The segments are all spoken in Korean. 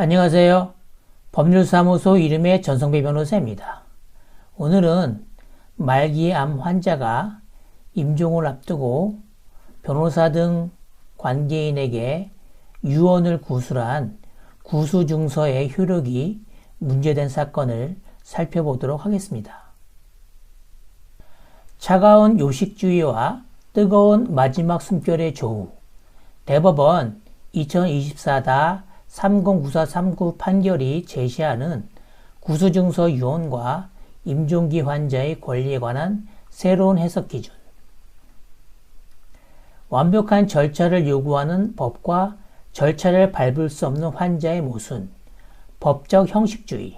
안녕하세요. 법률사무소 이름의 전성배 변호사입니다. 오늘은 말기의 암 환자가 임종을 앞두고 변호사 등 관계인에게 유언을 구술한 구수증서의 효력이 문제된 사건을 살펴보도록 하겠습니다. 차가운 요식주의와 뜨거운 마지막 숨결의 조우. 대법원 2024-309439 판결이 제시하는 구수증서 유언과 임종기 환자의 권리에 관한 새로운 해석 기준. 완벽한 절차를 요구하는 법과 절차를 밟을 수 없는 환자의 모순, 법적 형식주의,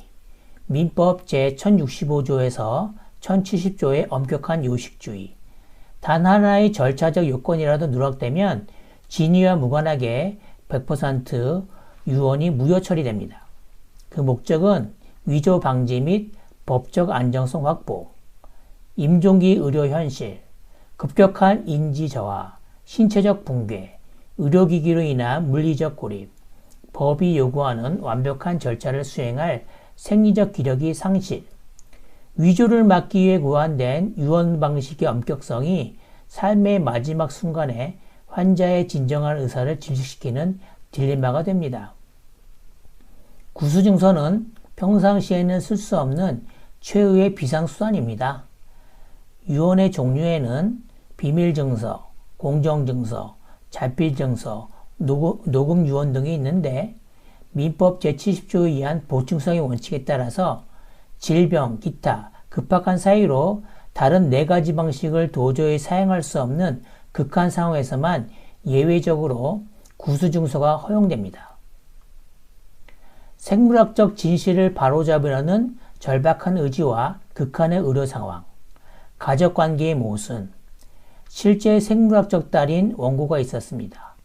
민법 제1065조에서 1070조의 엄격한 요식주의, 단 하나의 절차적 요건이라도 누락되면 진위와 무관하게 100% 유언이 무효 처리됩니다. 그 목적은 위조 방지 및 법적 안정성 확보, 임종기 의료 현실, 급격한 인지 저하, 신체적 붕괴, 의료기기로 인한 물리적 고립, 법이 요구하는 완벽한 절차를 수행할 생리적 기력이 상실, 위조를 막기 위해 고안된 유언 방식의 엄격성이 삶의 마지막 순간에 환자의 진정한 의사를 질식시키는 딜레마가 됩니다. 구수증서는 평상시에는 쓸 수 없는 최후의 비상수단입니다. 유언의 종류에는 비밀증서, 공정증서, 자필증서, 녹음유언 등이 있는데 민법 제70조에 의한 보충성의 원칙에 따라서 질병, 기타, 급박한 사유로 다른 4가지 방식을 도저히 사용할 수 없는 극한 상황에서만 예외적으로 구수증서가 허용됩니다. 생물학적 진실을 바로잡으려는 절박한 의지와 극한의 의료 상황, 가족관계의 모순, 실제 생물학적 딸인 원고가 있었습니다.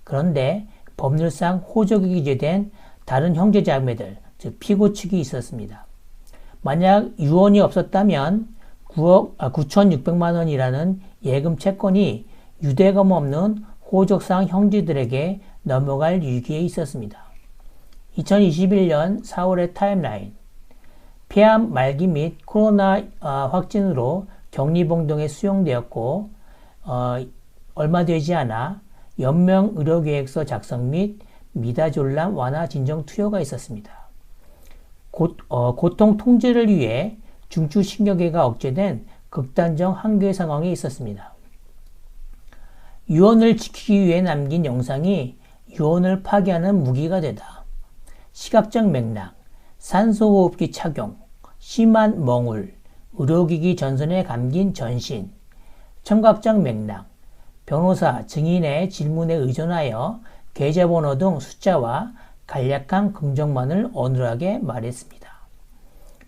그런데 법률상 호적이 기재된 다른 형제자매들, 즉 피고 측이 있었습니다. 만약 유언이 없었다면 9,600만 원이라는 예금 채권이 유대감 없는 호적상 형제들에게 넘어갈 위기에 있었습니다. 2021년 4월의 타임라인. 폐암 말기 및 코로나 확진으로 격리봉동에 수용되었고 얼마 되지 않아 연명 의료계획서 작성 및 미다졸람 완화 진정 투여가 있었습니다. 고통 통제를 위해 중추신경계가 억제된 극단적 한계 상황이 있었습니다. 유언을 지키기 위해 남긴 영상이 유언을 파기하는 무기가 되다. 시각적 맥락, 산소호흡기 착용, 심한 멍울, 의료기기 전선에 감긴 전신, 청각적 맥락, 변호사, 증인의 질문에 의존하여 계좌번호 등 숫자와 간략한 긍정만을 어눌하게 말했습니다.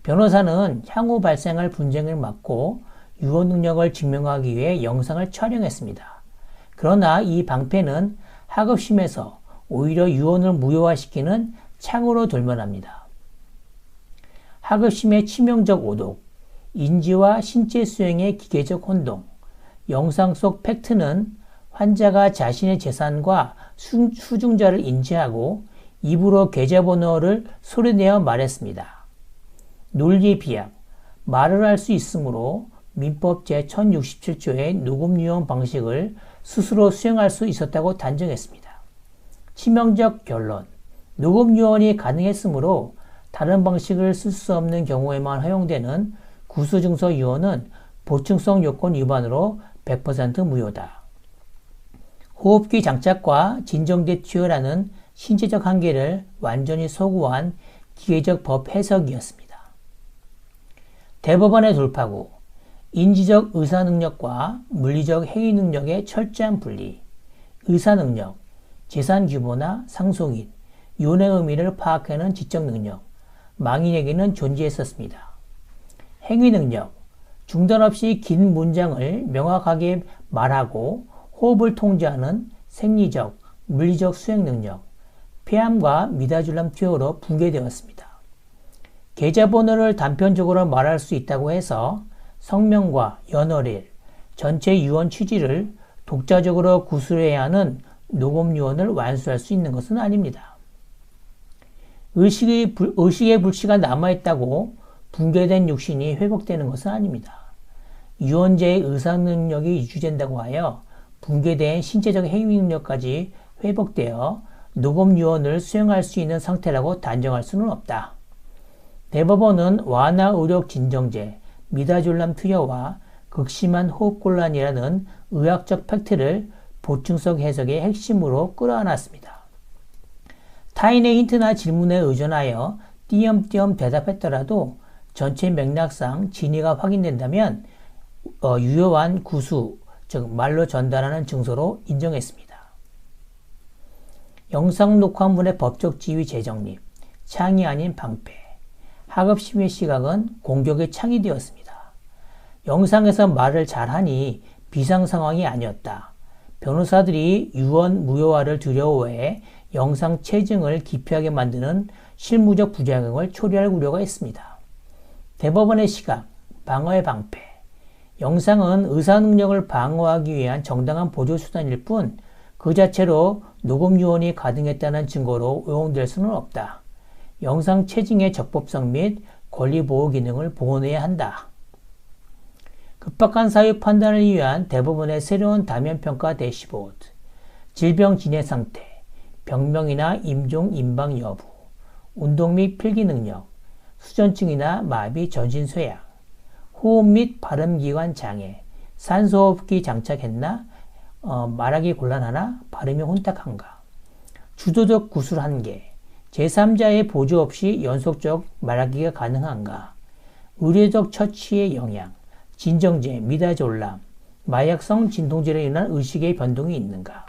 변호사는 향후 발생할 분쟁을 막고 유언 능력을 증명하기 위해 영상을 촬영했습니다. 그러나 이 방패는 하급심에서 오히려 유언을 무효화시키는 창으로 돌변합니다. 하급심의 치명적 오독, 인지와 신체 수행의 기계적 혼동, 영상 속 팩트는 환자가 자신의 재산과 수중자를 인지하고 입으로 계좌번호를 소리내어 말했습니다. 논리 비약, 말을 할 수 있으므로 민법 제1067조의 녹음유언 방식을 스스로 수행할 수 있었다고 단정했습니다. 치명적 결론, 녹음유언이 가능했으므로 다른 방식을 쓸 수 없는 경우에만 허용되는 구수증서 유언은 보충성 요건 위반으로 100% 무효다. 호흡기 장착과 진정대 투여라는 신체적 한계를 완전히 소구한 기계적 법 해석이었습니다. 대법원의 돌파구, 인지적 의사능력과 물리적 행위능력의 철저한 분리, 의사능력, 재산 규모나 상속인, 유언의 의미를 파악하는 지적 능력, 망인에게는 존재했었습니다. 행위능력, 중단 없이 긴 문장을 명확하게 말하고 호흡을 통제하는 생리적, 물리적 수행 능력, 폐암과 미다졸람 투여로 붕괴되었습니다. 계좌번호를 단편적으로 말할 수 있다고 해서 성명과 연월일, 전체 유언 취지를 독자적으로 구술해야 하는 녹음 유언을 완수할 수 있는 것은 아닙니다. 의식의 불씨가 남아있다고 붕괴된 육신이 회복되는 것은 아닙니다. 유언자의 의사 능력이 유지된다고 하여 붕괴된 신체적 행위 능력까지 회복되어 녹음 유언을 수행할 수 있는 상태라고 단정할 수는 없다. 대법원은 완화 의력 진정제, 미다졸람 투여와 극심한 호흡곤란이라는 의학적 팩트를 보충성 해석의 핵심으로 끌어안았습니다. 타인의 힌트나 질문에 의존하여 띄엄띄엄 대답했더라도 전체 맥락상 진위가 확인된다면 유효한 구수, 즉 말로 전달하는 증서로 인정했습니다. 영상 녹화물의 법적 지위 재정립, 창이 아닌 방패. 하급심의 시각은 공격의 창이 되었습니다. 영상에서 말을 잘하니 비상 상황이 아니었다. 변호사들이 유언 무효화를 두려워해 영상 체증을 기피하게 만드는 실무적 부작용을 초래할 우려가 있습니다. 대법원의 시각, 방어의 방패. 영상은 의사 능력을 방어하기 위한 정당한 보조수단일 뿐 그 자체로 녹음 유언이 가능했다는 증거로 오용될 수는 없다. 영상 체증의 적법성 및 권리보호 기능을 복원해야 한다. 급박한 사유 판단을 위한 대법원의 새로운 다면평가 대시보드, 질병 진행 상태, 병명이나 임종 임방 여부, 운동 및 필기 능력, 수전증이나 마비 전신 쇠약, 호흡 및 발음기관 장애, 산소호흡기 장착했나, 말하기 곤란하나 발음이 혼탁한가, 주도적 구술 한계, 제3자의 보조 없이 연속적 말하기가 가능한가, 의료적 처치의 영향, 진정제, 미다졸람, 마약성 진통제로 인한 의식의 변동이 있는가.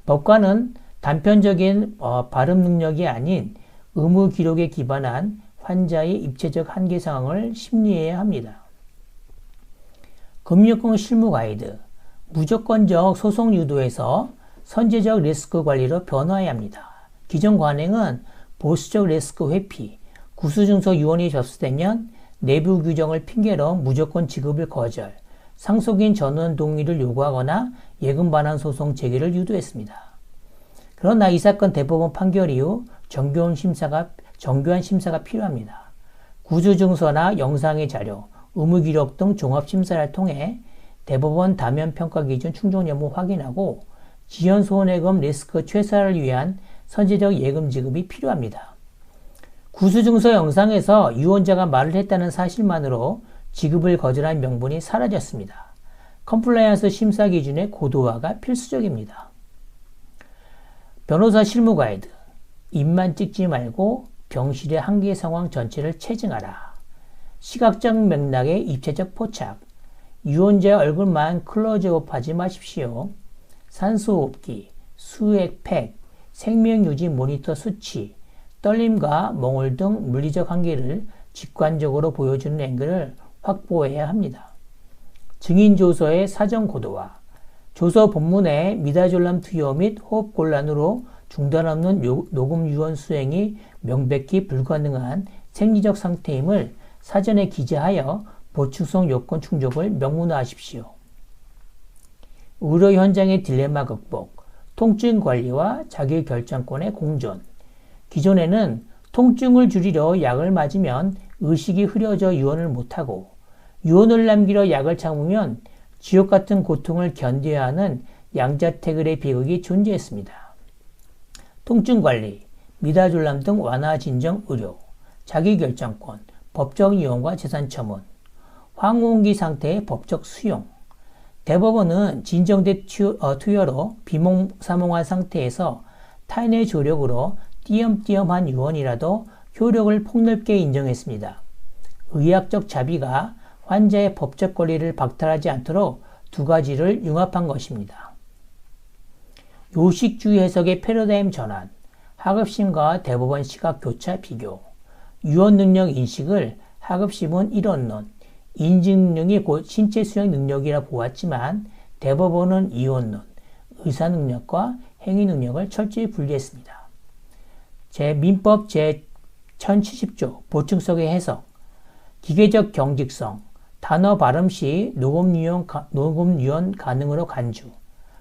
법관은 단편적인 발음 능력이 아닌 의무 기록에 기반한 환자의 입체적 한계 상황을 심리해야 합니다. 금융권 실무 가이드, 무조건적 소송 유도에서 선제적 리스크 관리로 변화해야 합니다. 기존 관행은 보수적 리스크 회피, 구수증서 유언이 접수되면 내부 규정을 핑계로 무조건 지급을 거절, 상속인 전원 동의를 요구하거나 예금 반환 소송 제기를 유도했습니다. 그러나 이 사건 대법원 판결 이후 정교한 심사가 필요합니다. 구수증서나 영상의 자료, 의무기록 등 종합심사를 통해 대법원 다면평가 기준 충족 여부 확인하고 지연 손해금 리스크 최소화를 위한 선제적 예금 지급이 필요합니다. 구수증서 영상에서 유언자가 말을 했다는 사실만으로 지급을 거절한 명분이 사라졌습니다. 컴플라이언스 심사 기준의 고도화가 필수적입니다. 변호사 실무 가이드, 입만 찍지 말고 병실의 한계 상황 전체를 체증하라. 시각적 맥락의 입체적 포착, 유언자의 얼굴만 클로즈업하지 마십시오. 산소호흡기, 수액 팩, 생명유지 모니터 수치, 떨림과 몽울 등 물리적 한계를 직관적으로 보여주는 앵글을 확보해야 합니다. 증인조서의 사전 고도화, 조서 본문의 미다졸람 투여 및 호흡곤란으로 중단 없는 녹음 유언 수행이 명백히 불가능한 생리적 상태임을 사전에 기재하여 보충성 요건 충족을 명문화하십시오. 의료 현장의 딜레마 극복, 통증 관리와 자기결정권의 공존. 기존에는 통증을 줄이려 약을 맞으면 의식이 흐려져 유언을 못하고 유언을 남기려 약을 참으면 지옥 같은 고통을 견뎌야 하는 양자태글의 비극이 존재했습니다. 통증 관리, 미다졸람 등 완화 진정 의료, 자기결정권, 법적 이용과 재산 처분, 황혼기 상태의 법적 수용. 대법원은 진정된 투여로 비몽사몽한 상태에서 타인의 조력으로 띄엄띄엄한 유언이라도 효력을 폭넓게 인정했습니다. 의학적 자비가 환자의 법적 권리를 박탈하지 않도록 두 가지를 융합한 것입니다. 요식주의 해석의 패러다임 전환, 하급심과 대법원 시각 교차 비교, 유언 능력 인식을 하급심은 일원론, 인증 능력이 곧 신체 수행 능력이라 보았지만 대법원은 이원론, 의사 능력과 행위 능력을 철저히 분리했습니다. 민법 제1070조 보충성의 해석, 기계적 경직성, 단어 발음 시 녹음 유언 가능으로 간주.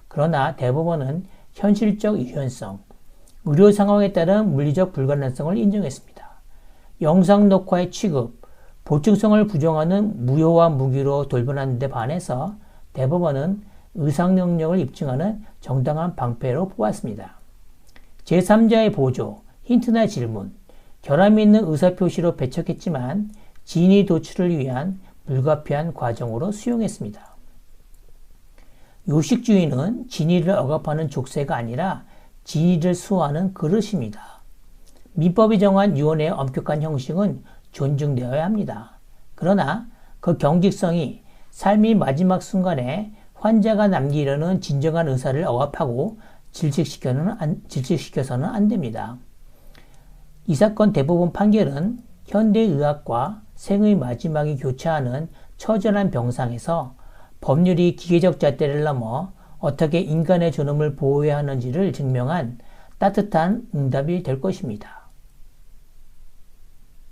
그러나 대법원은 현실적 유연성, 의료 상황에 따른 물리적 불가능성을 인정했습니다. 영상 녹화의 취급, 보충성을 부정하는 무효와 무기로 돌변하는 데 반해서 대법원은 의상 능력을 입증하는 정당한 방패로 뽑았습니다. 제3자의 보조, 힌트나 질문, 결함이 있는 의사표시로 배척했지만 진위 도출을 위한 불가피한 과정으로 수용했습니다. 요식주의는 진위를 억압하는 족쇄가 아니라 진위를 수호하는 그릇입니다. 민법이 정한 유언의 엄격한 형식은 존중되어야 합니다. 그러나 그 경직성이 삶의 마지막 순간에 환자가 남기려는 진정한 의사를 억압하고 질식시켜서는 안 됩니다. 이 사건 대부분 판결은 현대의학과 생의 마지막이 교차하는 처절한 병상에서 법률이 기계적 잣대를 넘어 어떻게 인간의 존엄을 보호해야 하는지를 증명한 따뜻한 응답이 될 것입니다.